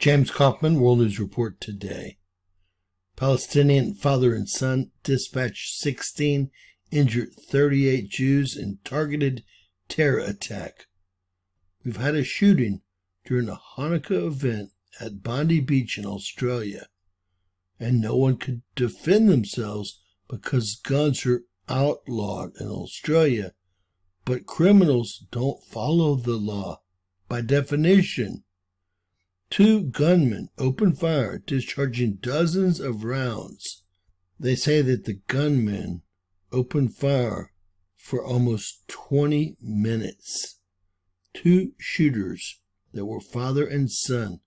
James Kaufman, World News Report today. Palestinian father and son dispatched 16, injured 38 Jews in targeted terror attack. We've had a shooting during a Hanukkah event at Bondi Beach in Australia, and no one could defend themselves because guns are outlawed in Australia, but criminals don't follow the law by definition. 2 gunmen opened fire, discharging dozens of rounds. They say that the gunmen opened fire for almost 20 minutes. 2 shooters that were father and son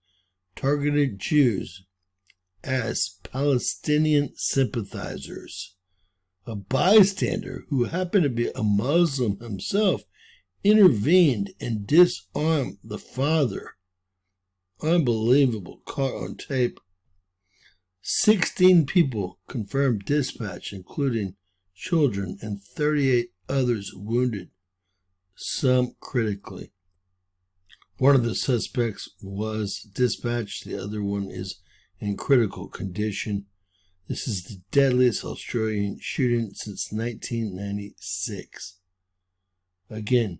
targeted Jews as Palestinian sympathizers. A bystander who happened to be a Muslim himself intervened and disarmed the father. Unbelievable, caught on tape. 16 people confirmed dispatch, including children, and 38 others wounded, some critically. One of the suspects was dispatched, the other one is in critical condition. This is the deadliest Australian shooting since 1996. Again,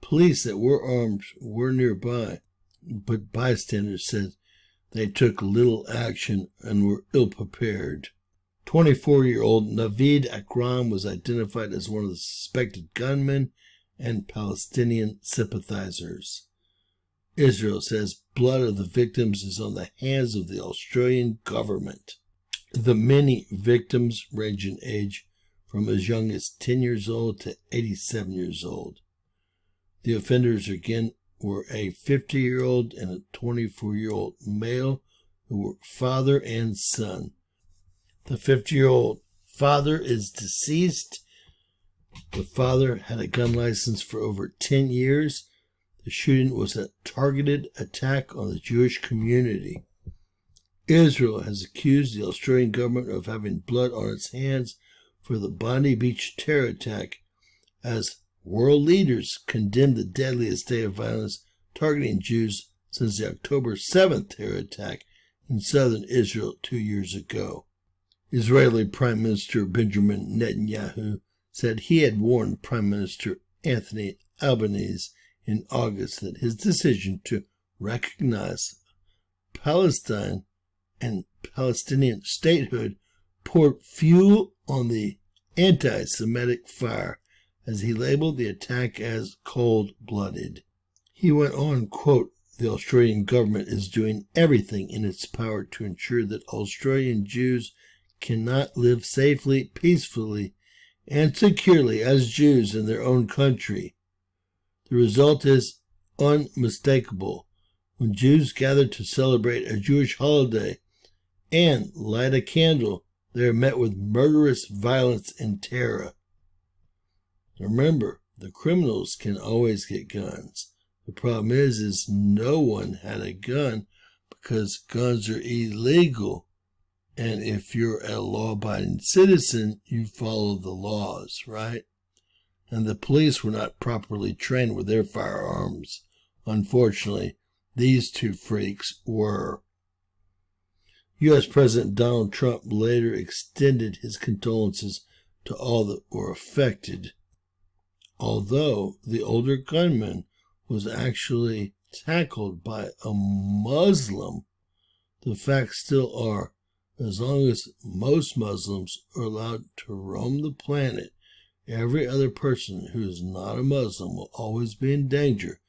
police that were armed were nearby, but bystanders said they took little action and were ill-prepared. 24-year-old Naveed Akram was identified as one of the suspected gunmen and Palestinian sympathizers. Israel says blood of the victims is on the hands of the Australian government. The many victims range in age from as young as 10 years old to 87 years old. The offenders again were a 50-year-old and a 24-year-old male who were father and son. The 50-year-old father is deceased. The father had a gun license for over 10 years. The shooting was a targeted attack on the Jewish community. Israel has accused the Australian government of having blood on its hands for the Bondi Beach terror attack, as world leaders condemned the deadliest day of violence targeting Jews since the October 7th terror attack in southern Israel 2 years ago. Israeli Prime Minister Benjamin Netanyahu said he had warned Prime Minister Anthony Albanese in August that his decision to recognize Palestine and Palestinian statehood poured fuel on the anti-Semitic fire, as he labeled the attack as cold-blooded. He went on, quote, "The Australian government is doing everything in its power to ensure that Australian Jews cannot live safely, peacefully, and securely as Jews in their own country. The result is unmistakable. When Jews gather to celebrate a Jewish holiday and light a candle, they are met with murderous violence and terror." Remember, the criminals can always get guns. The problem is no one had a gun because guns are illegal. And if you're a law-abiding citizen, you follow the laws, right? And the police were not properly trained with their firearms. Unfortunately, these 2 freaks were. U.S. President Donald Trump later extended his condolences to all that were affected. Although the older gunman was actually tackled by a Muslim, the facts still are, as long as most Muslims are allowed to roam the planet, every other person who is not a Muslim will always be in danger,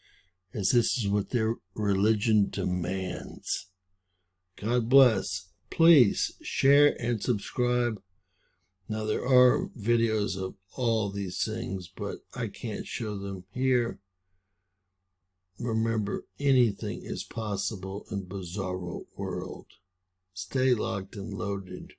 as this is what their religion demands. God bless. Please share and subscribe. Now, there are videos of all these things, but I can't show them here. Remember, anything is possible in Bizarro World. Stay locked and loaded.